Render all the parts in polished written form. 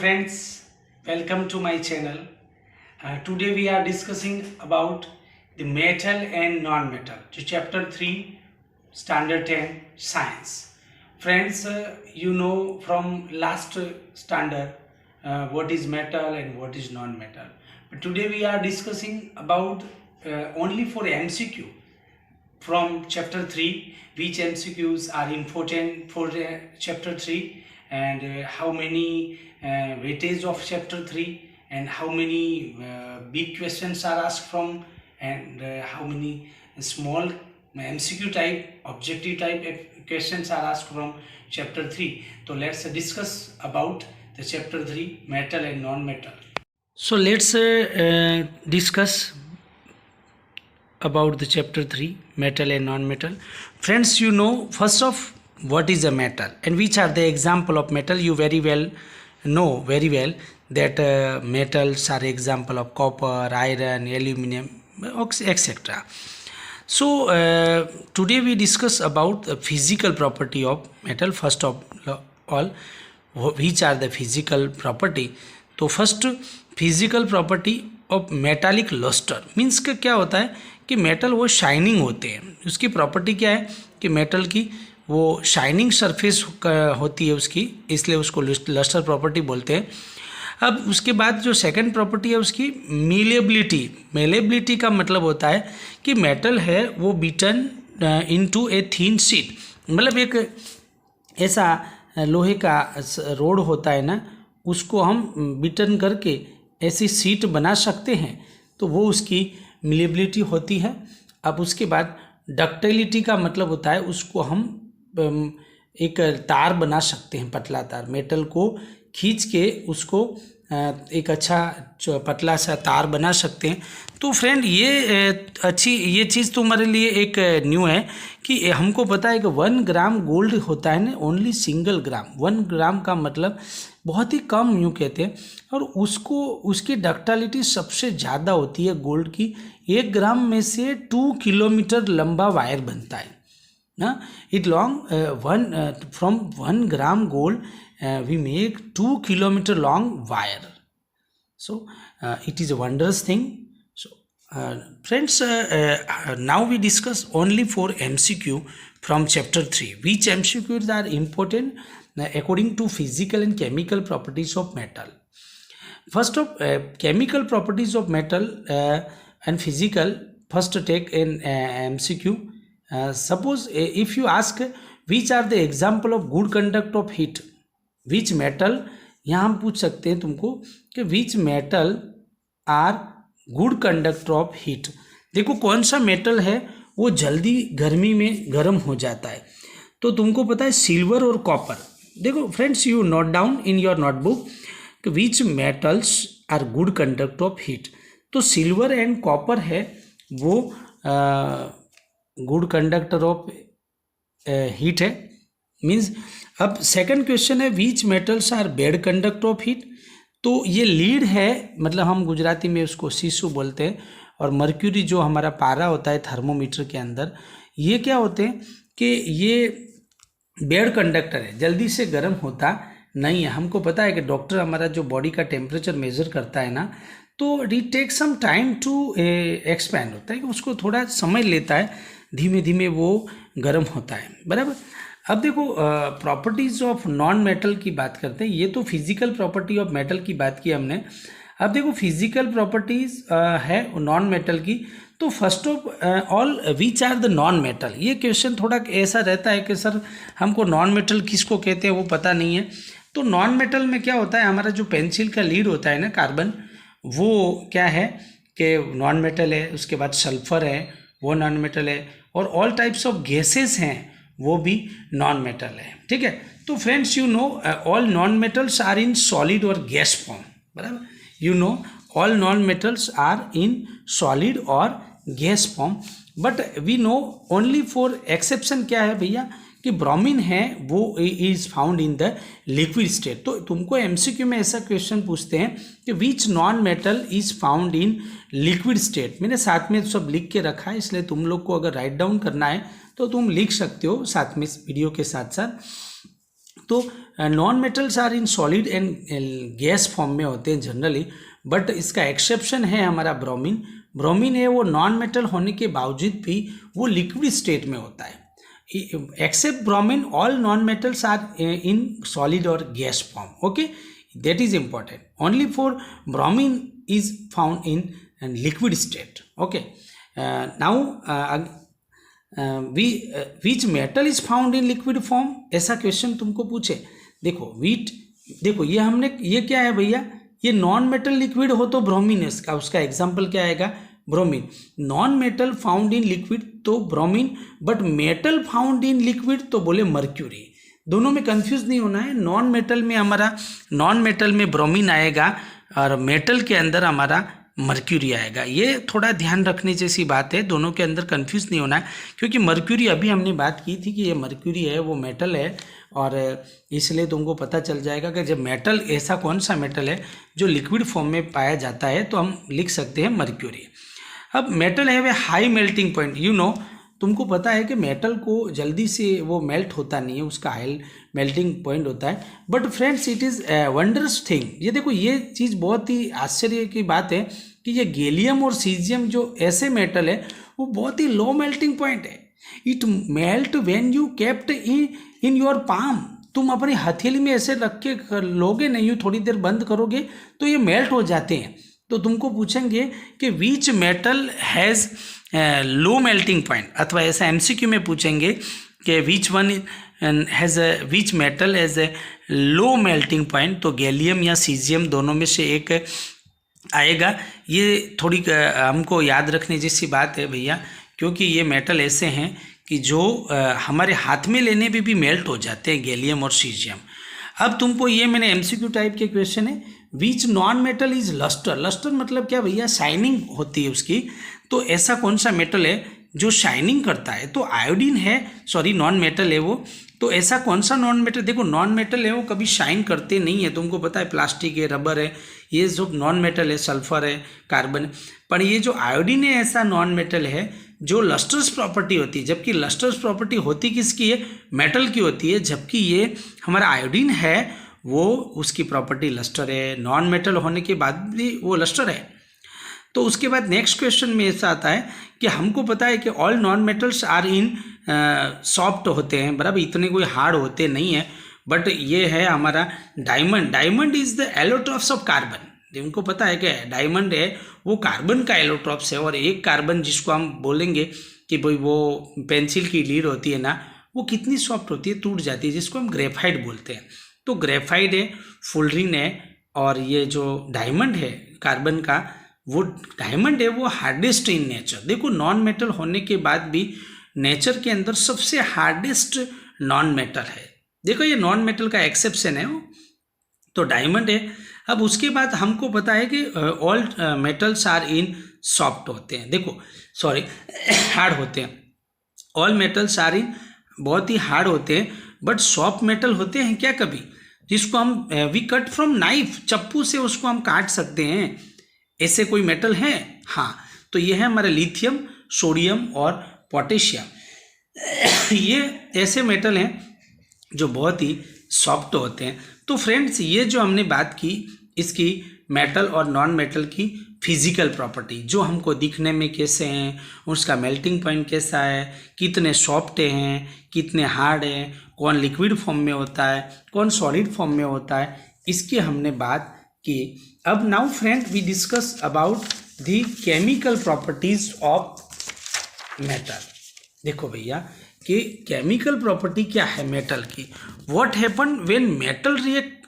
friends, welcome to my channel. Today we are discussing about the metal and non-metal, chapter 3, standard 10 science. Friends, you know from last standard what is metal and what is non-metal. But today we are discussing about only for MCQ from chapter 3, which MCQs are important for chapter 3 and how many weightage of chapter 3 and how many big questions are asked from and how many small MCQ type, objective type questions are asked from chapter 3. So let's discuss about the chapter 3 metal and non-metal. So let's discuss about the chapter 3 metal and non-metal. Friends, you know first of what is a metal and which are the example of metal. You know very well that metals are example of copper, iron, aluminum, etc. So today we discuss about the physical property of metal. First of all, which are the physical property. तो first physical property of metallic lustre means का क्या होता है कि metal वो shining होते हैं. उसकी प्रॉपर्टी क्या है कि मेटल की वो शाइनिंग सरफेस होती है उसकी, इसलिए उसको लस्टर प्रॉपर्टी बोलते हैं. अब उसके बाद जो सेकंड प्रॉपर्टी है उसकी मेलेबिलिटी. मेलेबिलिटी का मतलब होता है कि मेटल है वो beaten into a thin sheet, मतलब एक ऐसा लोहे का रोड होता है ना, उसको हम बीटन करके ऐसी सीट बना सकते हैं, तो वो उसकी मिलेबिलिटी होती है. अब उसके बाद डक्टिलिटी का मतलब होता है उसको हम एक तार बना सकते हैं, पतला तार, मेटल को खींच के उसको एक अच्छा पतला सा तार बना सकते हैं. तो फ्रेंड ये चीज़ तुम्हारे लिए एक न्यू है कि हमको पता है कि 1 ग्राम गोल्ड होता है ना, ओनली सिंगल ग्राम. 1 ग्राम का मतलब बहुत ही कम यूँ कहते हैं, और उसकी डक्टिलिटी सबसे ज़्यादा होती है गोल्ड की. 1 ग्राम में से 2 किलोमीटर लंबा वायर बनता है ना. It long from 1 gram gold we make 2 kilometer long wire. So it is a wondrous thing. So friends, now we discuss only for MCQ from chapter 3. Which MCQs are important according to physical and chemical properties of metal. First of chemical properties of metal and physical, first take in MCQ. Suppose if you ask which are the example of good conduct of heat, which metal, यहाँ हम पूछ सकते हैं तुमको कि which metal are good conductor of heat. देखो कौन सा मेटल है वो जल्दी गर्मी में गर्म हो जाता है, तो तुमको पता है सिल्वर और कॉपर. देखो friends, you note down in your notebook कि which metals are good conductor of heat. तो सिल्वर एंड कॉपर है वो गुड कंडक्टर ऑफ हीट है. मीन्स अब सेकंड क्वेश्चन है which metals are bad conductor of heat. तो ये lead है, मतलब हम गुजराती में उसको शीशु बोलते हैं, और मर्क्यूरी जो हमारा पारा होता है थर्मोमीटर के अंदर, ये क्या होते हैं कि ये बैड कंडक्टर है, जल्दी से गर्म होता नहीं है. हमको पता है कि डॉक्टर हमारा जो बॉडी का टेम्परेचर मेज़र करता है ना, तो it take some time to expand, होता है कि उसको थोड़ा समय लेता है, धीमे धीमे वो गर्म होता है, बराबर. अब देखो प्रॉपर्टीज़ ऑफ नॉन मेटल की बात करते हैं. ये तो फिजिकल प्रॉपर्टी ऑफ मेटल की बात की हमने. अब देखो फिजिकल प्रॉपर्टीज़ है नॉन मेटल की. तो first of all which are the non metal. ये क्वेश्चन थोड़ा ऐसा रहता है कि सर हमको नॉन मेटल किसको कहते हैं वो पता नहीं है. तो नॉन मेटल में क्या होता है, हमारा जो पेंसिल का लीड होता है ना, कार्बन, वो क्या है कि नॉन मेटल है. उसके बाद सल्फर है, वो नॉन मेटल है, और ऑल टाइप्स ऑफ गैसेस हैं वो भी नॉन मेटल है. ठीक है. तो friends, you know all non metals are in solid और गैस फॉर्म, बराबर. You know all non metals are in solid और gas form, but we know only for exception क्या है भैया कि ब्रोमीन है वो is found in the liquid state. तो तुमको एमसीक्यू में ऐसा क्वेश्चन पूछते हैं कि which non metal is found in liquid state. मैंने साथ में सब लिख के रखा है, इसलिए तुम लोग को अगर राइट डाउन करना है तो तुम लिख सकते हो साथ में वीडियो के साथ साथ. तो non metals are in solid and gas form में होते हैं जनरली, बट इसका एक्सेप्शन है हमारा ब्रोमीन। ब्रोमीन है वो नॉन मेटल होने के बावजूद भी वो लिक्विड स्टेट में होता है। Except bromine all non metals are in solid और gas form, okay, that is important. Only for bromine is found in liquid state, okay. Now which metal is found in liquid form, ऐसा question तुमको पूछे। देखो देखो ये हमने, ये क्या है भैया, ये नॉन मेटल लिक्विड हो तो ब्रोमीन है इसका, उसका एग्जाम्पल क्या आएगा, bromine. Non metal found in liquid तो bromine, but metal found in liquid तो बोले मर्क्यूरी। दोनों में कंफ्यूज नहीं होना है। नॉन मेटल में हमारा, नॉन मेटल में ब्रोमीन आएगा और मेटल के अंदर हमारा मर्क्यूरी आएगा। ये थोड़ा ध्यान रखने जैसी बात है, दोनों के अंदर कंफ्यूज नहीं होना है, क्योंकि मर्क्यूरी अभी हमने बात की थी कि ये मर्क्यूरी है वो मेटल है, और इसलिए तुमको पता चल जाएगा कि जब मेटल, ऐसा कौन सा मेटल है जो लिक्विड फॉर्म में पाया जाता है, तो हम लिख सकते हैं मर्क्यूरी। अब मेटल है वे high melting point, you know, तुमको पता है कि मेटल को जल्दी से वो मेल्ट होता नहीं है, उसका हाई मेल्टिंग पॉइंट होता है, but friends it is wondrous thing. ये देखो ये चीज़ बहुत ही आश्चर्य की बात है कि ये गैलियम और सीजियम जो ऐसे मेटल है वो बहुत ही लो मेल्टिंग पॉइंट है। It melt when you kept in your palm, तुम अपनी हथेली में ऐसे रख के लोगे नहीं, यूँ थोड़ी देर बंद करोगे तो ये मेल्ट हो जाते हैं। तो तुमको पूछेंगे कि which metal has low melting point, अथवा ऐसा एमसीक्यू में पूछेंगे कि which one has which metal has a low melting point, तो गैलियम या सीजियम दोनों में से एक आएगा। ये थोड़ी हमको याद रखने जैसी बात है भैया, क्योंकि ये मेटल ऐसे हैं कि जो हमारे हाथ में लेने पे भी मेल्ट हो जाते हैं, गैलियम और सीजियम। अब तुमको ये मैंने एमसीक्यू टाइप के क्वेश्चन है, which non metal is lustre. Lustre मतलब क्या भैया, शाइनिंग होती है उसकी। तो ऐसा कौन सा मेटल है जो शाइनिंग करता है, तो आयोडीन है, सॉरी नॉन मेटल है वो। तो ऐसा कौन सा नॉन मेटल, देखो नॉन मेटल है वो कभी शाइन करते नहीं है, तुमको पता है, प्लास्टिक है, रबर है, ये जो नॉन मेटल है, सल्फर है, कार्बन। पर ये जो आयोडीन है ऐसा नॉन मेटल है जो लस्टर्स प्रॉपर्टी होती है, जबकि लस्टर्स प्रॉपर्टी होती किसकी है, मेटल की होती है, जबकि ये हमारा आयोडीन है वो उसकी प्रॉपर्टी लस्टर है, नॉन मेटल होने के बाद भी वो लस्टर है। तो उसके बाद नेक्स्ट क्वेश्चन में ऐसा आता है कि हमको पता है कि all non metals are in soft होते हैं, बराबर, इतने कोई हार्ड होते नहीं है, बट ये है हमारा diamond. Diamond is the allotropes of carbon. उनको पता है कि डायमंड है वो कार्बन का एलोट्रॉप्स है, और एक कार्बन जिसको हम बोलेंगे कि भाई वो पेंसिल की लीड होती है ना, वो कितनी सॉफ्ट होती है, टूट जाती है, जिसको हम ग्रेफाइट बोलते हैं। तो ग्रेफाइट है, फुलरिन है, और ये जो डायमंड है कार्बन का, वो डायमंड है वो हार्डेस्ट इन नेचर। देखो नॉन मेटल होने के बाद भी नेचर के अंदर सबसे हार्डेस्ट नॉन मेटल है। देखो ये नॉन मेटल का एक्सेप्शन है वो, तो डायमंड है। अब उसके बाद हमको पता है कि all metals are in soft होते हैं, देखो सॉरी हार्ड होते हैं। ऑल मेटल्स आर इन बहुत ही हार्ड होते हैं, बट सॉफ्ट मेटल होते हैं क्या कभी, जिसको हम वी कट फ्रॉम नाइफ, चप्पू से उसको हम काट सकते हैं, ऐसे कोई मेटल है? हाँ, तो ये है हमारा लिथियम, सोडियम और पोटेशियम। ये ऐसे मेटल हैं जो बहुत ही सॉफ्ट होते हैं। तो फ्रेंड्स ये जो हमने बात की इसकी मेटल और नॉन मेटल की फिजिकल प्रॉपर्टी, जो हमको दिखने में कैसे हैं, उसका मेल्टिंग पॉइंट कैसा है, कितने सॉफ्ट हैं, कितने हार्ड हैं, कौन लिक्विड फॉर्म में होता है, कौन सॉलिड फॉर्म में होता है, इसकी हमने बात की। अब now friend we discuss about the chemical properties of metal. देखो भैया कि केमिकल प्रॉपर्टी क्या है मेटल की। What happen when metal react,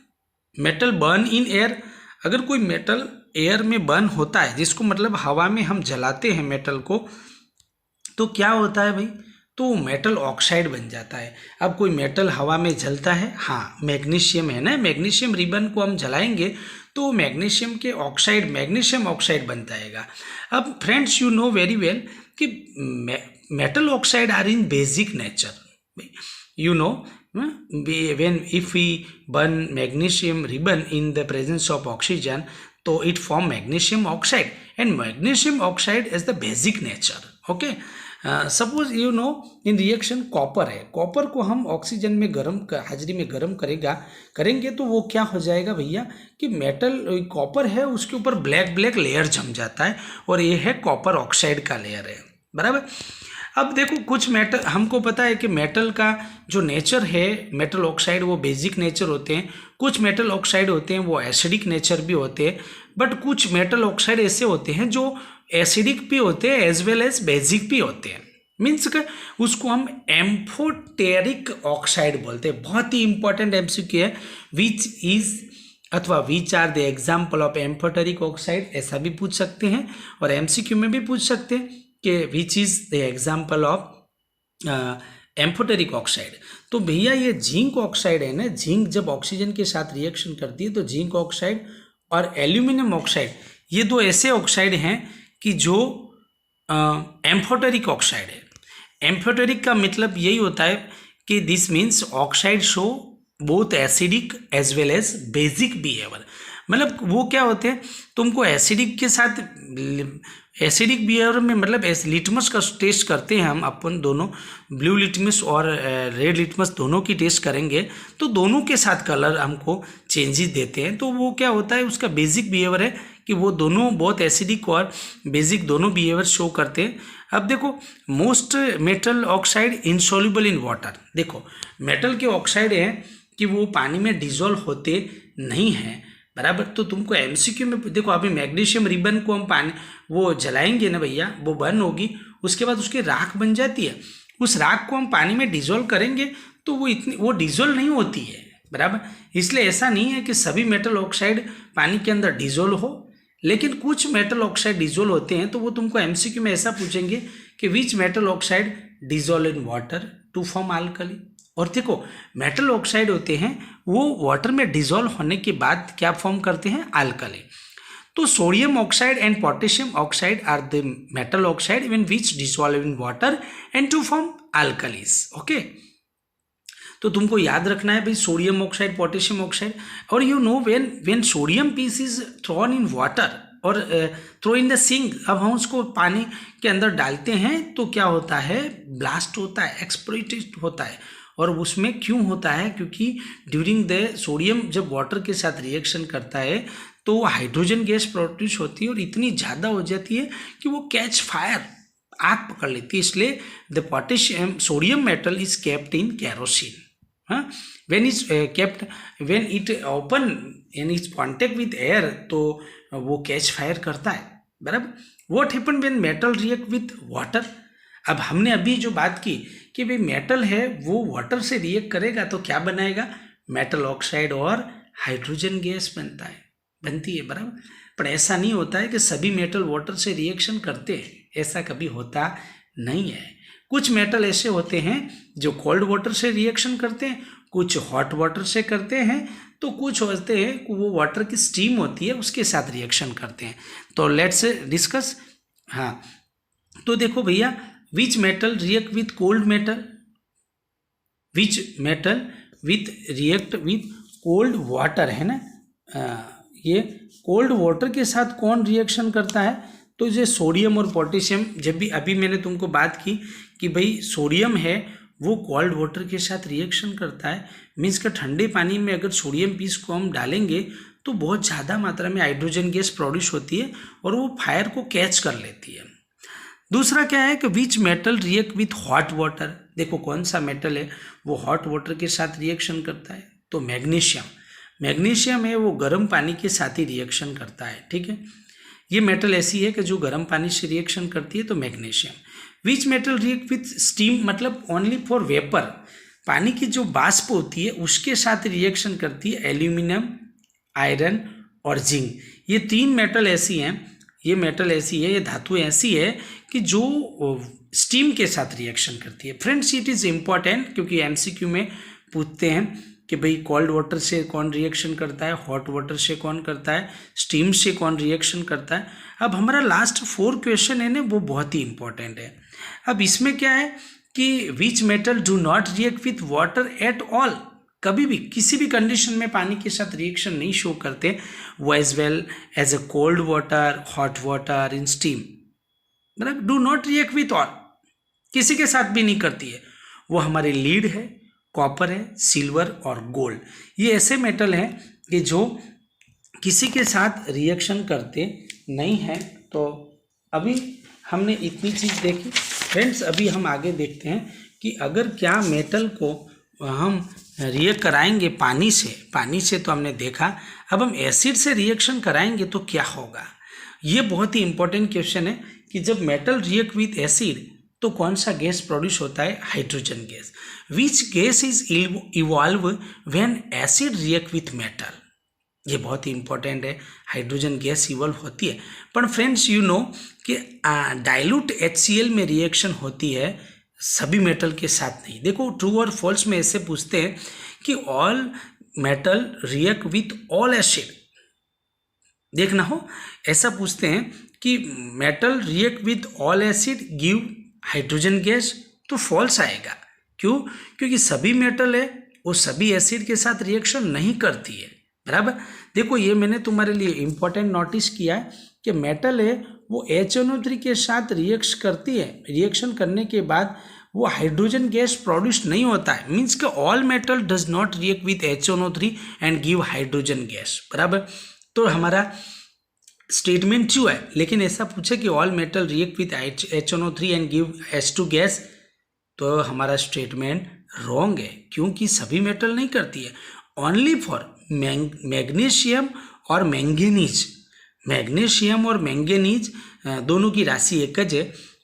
metal burn in air. अगर कोई मेटल एयर में बर्न होता है, जिसको मतलब हवा में हम जलाते हैं मेटल को, तो क्या होता है भाई, तो मेटल ऑक्साइड बन जाता है। अब कोई मेटल हवा में जलता है, हाँ मैग्नीशियम है ना, मैग्नीशियम रिबन को हम जलाएंगे तो मैग्नीशियम के ऑक्साइड, मैग्नीशियम ऑक्साइड बनता है। अब friends you know very well कि metal oxide are in basic nature, you know, when if we burn magnesium ribbon in the presence of oxygen, so it form magnesium oxide, and magnesium oxide is the basic nature, okay. Suppose you know in reaction copper है, copper को हम oxygen में गर्म हाजिरी में गर्म करेंगे तो वो क्या हो जाएगा भैया कि मेटल कॉपर है उसके ऊपर ब्लैक ब्लैक लेयर जम जाता है और ये है कॉपर ऑक्साइड का लेयर है, बराबर। अब देखो कुछ मेटल हमको पता है कि मेटल का जो नेचर है मेटल ऑक्साइड वो बेसिक नेचर होते हैं, कुछ मेटल ऑक्साइड होते हैं वो एसिडिक नेचर भी होते हैं, बट कुछ मेटल ऑक्साइड ऐसे होते हैं जो एसिडिक भी होते हैं एज वेल एज बेसिक भी होते हैं। मीन्स कि उसको हम एम्फोटेरिक ऑक्साइड बोलते हैं। बहुत ही इंपॉर्टेंट एमसीक्यू है, विच इज अथवा which are the example of amphoteric oxide, ऐसा भी पूछ सकते हैं और एमसीक्यू में भी पूछ सकते हैं कि which is the example of amphoteric oxide. तो भैया ये जिंक ऑक्साइड है ना, जिंक जब ऑक्सीजन के साथ रिएक्शन करती है तो जिंक ऑक्साइड और एल्यूमिनियम ऑक्साइड ये दो ऐसे ऑक्साइड हैं कि जो एम्फोटेरिक ऑक्साइड है। एम्फोटेरिक का मतलब यही होता है कि this means oxide show both acidic as well as basic behaviour. मतलब वो क्या होते हैं, तुमको एसिडिक के साथ एसिडिक बिहेवियर में मतलब लिटमस का टेस्ट करते हैं हम अपन दोनों, ब्लू लिटमस और रेड लिटमस दोनों की टेस्ट करेंगे तो दोनों के साथ कलर हमको चेंजेस देते हैं। तो वो क्या होता है उसका बेसिक बिहेवियर है कि वो दोनों बहुत एसिडिक और बेसिक दोनों बिहेवियर शो करते हैं। अब देखो most metal oxide insoluble in water, देखो मेटल के ऑक्साइड हैं कि वो पानी में डिजोल्व होते नहीं हैं, बराबर। तो तुमको एमसीक्यू में देखो अभी मैग्नीशियम रिबन को हम पानी वो जलाएंगे ना भैया, वो बर्न होगी, उसके बाद उसकी राख बन जाती है, उस राख को हम पानी में डिजोल्व करेंगे तो वो डिजोल्व नहीं होती है, बराबर। इसलिए ऐसा नहीं है कि सभी मेटल ऑक्साइड पानी के अंदर डिजोल्व हो, लेकिन कुछ मेटल ऑक्साइड डिजोल्व होते हैं। तो वो तुमको एमसीक्यू में ऐसा पूछेंगे कि which metal oxide dissolve in water to form alkali. और देखो मेटल ऑक्साइड होते हैं वो वाटर में डिजोल्व होने के बाद क्या फॉर्म करते हैं, अल्कली। तो sodium oxide and potassium oxide are the metal oxide even which dissolve in water and to form alkalis. Okay, तो तुमको याद रखना है भाई सोडियम ऑक्साइड पोटेशियम ऑक्साइड। और you know when sodium piece is thrown in water और throw in the sink, अब हम उसको पानी के अंदर डालते हैं तो क्या होता है, ब्लास्ट होता है, एक्सप्लोइटेड होता है। और उसमें क्यों होता है, क्योंकि ड्यूरिंग द सोडियम जब वाटर के साथ रिएक्शन करता है तो हाइड्रोजन गैस प्रोड्यूस होती है और इतनी ज़्यादा हो जाती है कि वो कैच फायर, आग पकड़ लेती है। इसलिए the potassium sodium metal is kept in kerosene. हाँ, when it open in its contact with air तो वो कैच फायर करता है, बराबर। what happen when metal react with water, अब हमने अभी जो बात की कि भाई मेटल है वो वाटर से रिएक्ट करेगा तो क्या बनाएगा, मेटल ऑक्साइड और हाइड्रोजन गैस बनती है, बराबर। पर ऐसा नहीं होता है कि सभी मेटल वाटर से रिएक्शन करते हैं, ऐसा कभी होता नहीं है। कुछ मेटल ऐसे होते हैं जो कोल्ड वाटर से रिएक्शन करते हैं, कुछ हॉट वाटर से करते हैं, तो कुछ होते हैं वो वाटर की स्टीम होती है उसके साथ रिएक्शन करते हैं। तो लेट्स डिस्कस। हाँ, तो देखो भैया विच metal react with cold metal, which metal with react with cold water है ना, ये कोल्ड वाटर के साथ कौन रिएक्शन करता है, तो ये सोडियम और पोटेशियम। जब भी अभी मैंने तुमको बात की कि भाई सोडियम है वो कोल्ड वाटर के साथ रिएक्शन करता है, मीन्स का ठंडे पानी में अगर सोडियम पीस को हम डालेंगे तो बहुत ज़्यादा मात्रा में हाइड्रोजन गैस प्रोड्यूस होती है और वो फायर को कैच कर लेती है। दूसरा क्या है कि which metal react with hot water, देखो कौन सा मेटल है वो हॉट वाटर के साथ रिएक्शन करता है, तो मैग्नीशियम है वो गर्म पानी के साथ ही रिएक्शन करता है, ठीक है। ये मेटल ऐसी है कि जो गर्म पानी से रिएक्शन करती है, तो magnesium. Which metal react with steam, मतलब ओनली फॉर वेपर, पानी की जो बाष्प होती है उसके साथ रिएक्शन करती है, एल्यूमिनियम, आयरन और जिंक। ये तीन मेटल ऐसी हैं, ये धातु ऐसी है कि जो स्टीम के साथ रिएक्शन करती है। फ्रेंड्स इट इज़ इम्पॉर्टेंट क्योंकि एमसीक्यू में पूछते हैं कि भाई कोल्ड वाटर से कौन रिएक्शन करता है, हॉट वाटर से कौन करता है, स्टीम से कौन रिएक्शन करता है। अब हमारा लास्ट 4 क्वेश्चन है ना, वो बहुत ही इंपॉर्टेंट है। अब इसमें क्या है कि which metal do not react with water at all, कभी भी किसी भी कंडीशन में पानी के साथ रिएक्शन नहीं शो करते, वो as well as a cold water, hot water, in steam, मतलब do not react with all. किसी के साथ भी नहीं करती है। वो हमारे लीड है, कॉपर है, सिल्वर और गोल्ड। ये ऐसे मेटल हैं कि जो किसी के साथ रिएक्शन करते नहीं हैं। तो अभी हमने इतनी चीज़ देखी फ्रेंड्स। अभी हम आगे देखते हैं कि अगर क्या मेटल को हम रिएक्ट कराएंगे पानी से तो हमने देखा। अब हम एसिड से रिएक्शन कराएंगे तो क्या होगा। ये बहुत ही इंपॉर्टेंट क्वेश्चन है कि जब मेटल रिएक्ट विथ एसिड तो कौन सा गैस प्रोड्यूस होता है, hydrogen gas. Which gas is evolve when acid react with metal. ये बहुत ही इंपॉर्टेंट है, हाइड्रोजन गैस इवॉल्व होती है। पर फ्रेंड्स यू नो कि डाइल्यूट HCl में रिएक्शन होती है, सभी मेटल के साथ नहीं। देखो ट्रू और फॉल्स में ऐसे पूछते हैं कि all metal react with all acid, देखना हो ऐसा पूछते हैं कि metal react with all acid give hydrogen gas, तो फॉल्स आएगा। क्यों? क्योंकि सभी मेटल है वो सभी एसिड के साथ रिएक्शन नहीं करती है, बराबर। देखो ये मैंने तुम्हारे लिए इंपॉर्टेंट नोटिस किया है कि मेटल है वो HNO3 के साथ रिएक्शन करती है। रिएक्शन करने के बाद वो हाइड्रोजन गैस प्रोड्यूस नहीं होता है। मीन्स कि all metal does not react with HNO3 and give hydrogen gas, बराबर। तो हमारा स्टेटमेंट ट्रू है। लेकिन ऐसा पूछे कि all metal react with HNO3 and give H2 gas, तो हमारा स्टेटमेंट रॉन्ग है, क्योंकि सभी मेटल नहीं करती है। ओनली फॉर मैग्नीशियम और मैंगनीज, मैग्नीशियम और मैंगनीज दोनों की राशि एक है,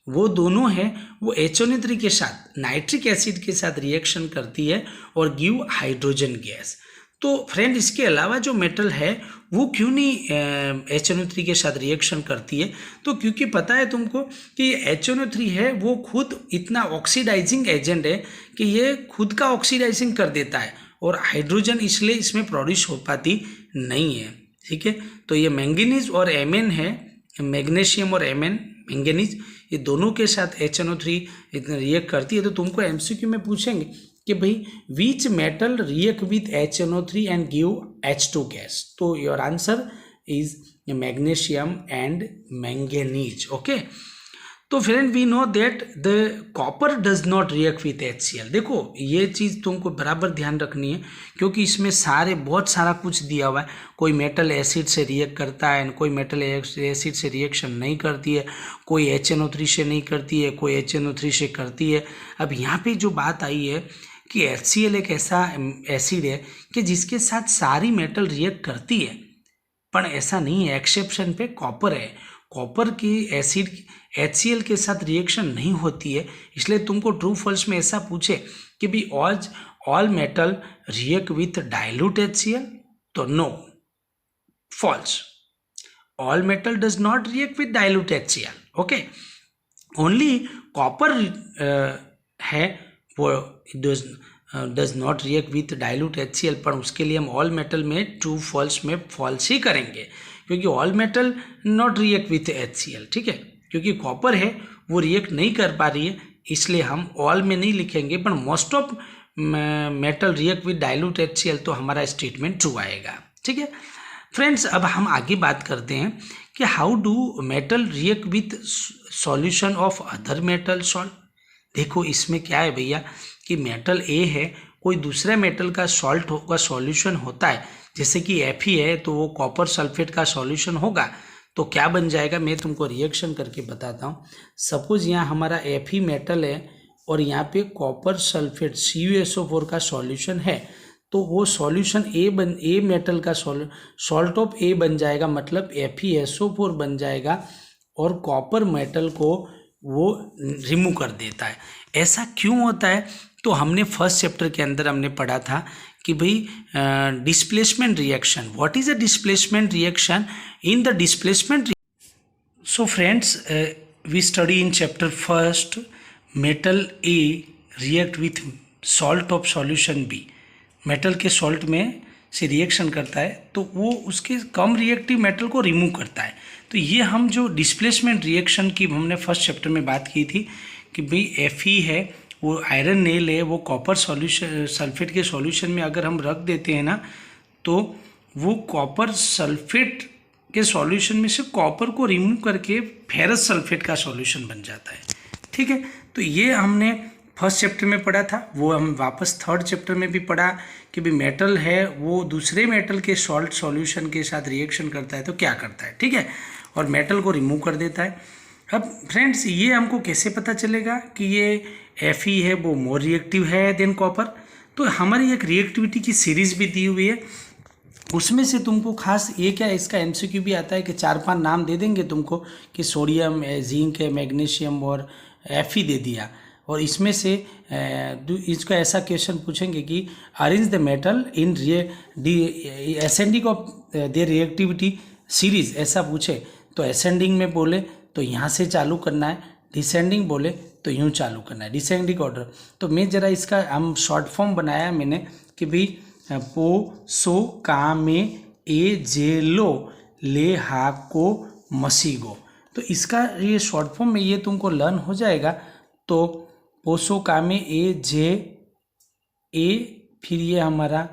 वो दोनों हैं वो HNO3 के साथ नाइट्रिक एसिड के साथ रिएक्शन करती है और गिव हाइड्रोजन गैस। तो फ्रेंड इसके अलावा जो मेटल है वो क्यों नहीं HNO3 के साथ रिएक्शन करती है, तो क्योंकि पता है तुमको कि HNO3 है वो खुद इतना ऑक्सीडाइजिंग एजेंट है कि ये खुद का ऑक्सीडाइजिंग कर देता है और हाइड्रोजन इसलिए इसमें प्रोड्यूस हो पाती नहीं है, ठीक है। तो ये मैंगनीज और Mn है, मैग्नीशियम और Mn मैंगनीज, ये दोनों के साथ HNO3 इतना रिएक्ट करती है। तो तुमको MCQ में पूछेंगे कि भाई which metal react with HNO3 and give H2 gas, तो your answer is magnesium and manganese, okay. तो friend we know that the copper does not react with HCl। देखो ये चीज़ तुमको बराबर ध्यान रखनी है, क्योंकि इसमें बहुत सारा कुछ दिया हुआ है। कोई मेटल एसिड से रिएक्ट करता है, कोई मेटल एसिड से रिएक्शन नहीं करती है, कोई HNO3 से नहीं करती है, कोई HNO3 से करती है। अब यहाँ पे जो बात आई है कि HCl एक ऐसा एसिड है कि जिसके साथ सारी मेटल रिएक्ट करती है, पर ऐसा नहीं है। एक्सेप्शन पे कॉपर है, कॉपर की एसिड HCl के साथ रिएक्शन नहीं होती है। इसलिए तुमको ट्रू फॉल्स में ऐसा पूछे कि भी all metal react with dilute HCl, तो no, false. All metal does not react with dilute HCl, okay. Only copper है वो does not react with dilute HCl, पर उसके लिए हम ऑल मेटल में ट्रू फॉल्स में फॉल्स ही करेंगे, क्योंकि all metal not react with HCl, ठीक है। क्योंकि कॉपर है वो रिएक्ट नहीं कर पा रही है, इसलिए हम ऑल में नहीं लिखेंगे, पर most of metal react with dilute HCl, तो हमारा स्टेटमेंट ट्रू आएगा, ठीक है। फ्रेंड्स अब हम आगे बात करते हैं कि how do metal react with solution of other metal salt. देखो इसमें क्या है भैया कि मेटल ए है, कोई दूसरे मेटल का सॉल्ट का सॉल्यूशन होता है, जैसे कि Fe है तो वो कॉपर सल्फेट का सॉल्यूशन होगा, तो क्या बन जाएगा मैं तुमको रिएक्शन करके बताता हूँ। सपोज यहाँ हमारा Fe मेटल है और यहाँ पे कॉपर सल्फेट CuSO4 का सॉल्यूशन है, तो वो सॉल्यूशन ए मेटल का सॉल्ट ऑफ ए बन जाएगा, मतलब FeSO4 बन जाएगा और कॉपर मेटल को वो रिमूव कर देता है। ऐसा क्यों होता है? तो हमने फर्स्ट चैप्टर के अंदर हमने पढ़ा था कि भाई displacement reaction, what is a displacement reaction in the displacement. So friends we study in chapter first metal A react with salt of solution B. मेटल के सॉल्ट में से रिएक्शन करता है तो वो उसके कम रिएक्टिव मेटल को रिमूव करता है। तो ये हम जो डिस्प्लेसमेंट रिएक्शन की हमने फर्स्ट चैप्टर में बात की थी कि भाई Fe है वो आयरन नेल है, वो कॉपर सॉल्यूशन सल्फेट के सॉल्यूशन में अगर हम रख देते हैं ना, तो वो कॉपर सल्फेट के सॉल्यूशन में से कॉपर को रिमूव करके फेरस सल्फेट का सॉल्यूशन बन जाता है। ठीक है, तो ये हमने फर्स्ट चैप्टर में पढ़ा था, वो हम वापस थर्ड चैप्टर में भी पढ़ा कि भाई मेटल है वो दूसरे मेटल के सॉल्ट सॉल्यूशन के साथ रिएक्शन करता है तो क्या करता है, ठीक है, और मेटल को रिमूव कर देता है। अब फ्रेंड्स ये हमको कैसे पता चलेगा कि ये Fe है वो मोर रिएक्टिव है देन कॉपर? तो हमारी एक रिएक्टिविटी की सीरीज भी दी हुई है, उसमें से तुमको खास ये क्या इसका एमसीक्यू भी आता है कि 4-5 नाम दे देंगे तुमको कि सोडियम है, जिंक है, मैग्नीशियम और Fe दे दिया, और इसमें से इसका ऐसा क्वेश्चन पूछेंगे कि arrange the metal in ascending of their reactivity series, ऐसा पूछे तो असेंडिंग में बोले तो यहाँ से चालू करना है, डिसेंडिंग बोले तो यूँ चालू करना है, डिसेंडिंग ऑर्डर। तो मैं ज़रा इसका हम शॉर्ट फॉर्म बनाया मैंने कि भाई पो सो का में ए जे लो ले हा को मसीगो, तो इसका ये शॉर्ट फॉर्म में ये तुमको लर्न हो जाएगा। तो पोसो का में ए जे ए, फिर ये हमारा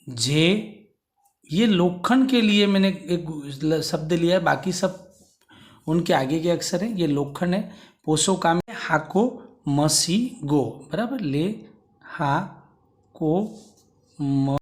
जे, ये लोखंड के लिए मैंने एक शब्द लिया है, बाकी सब उनके आगे के अक्षर हैं, ये लोखंड है। पोसो का में हाको मसी गो, बराबर, ले हा को म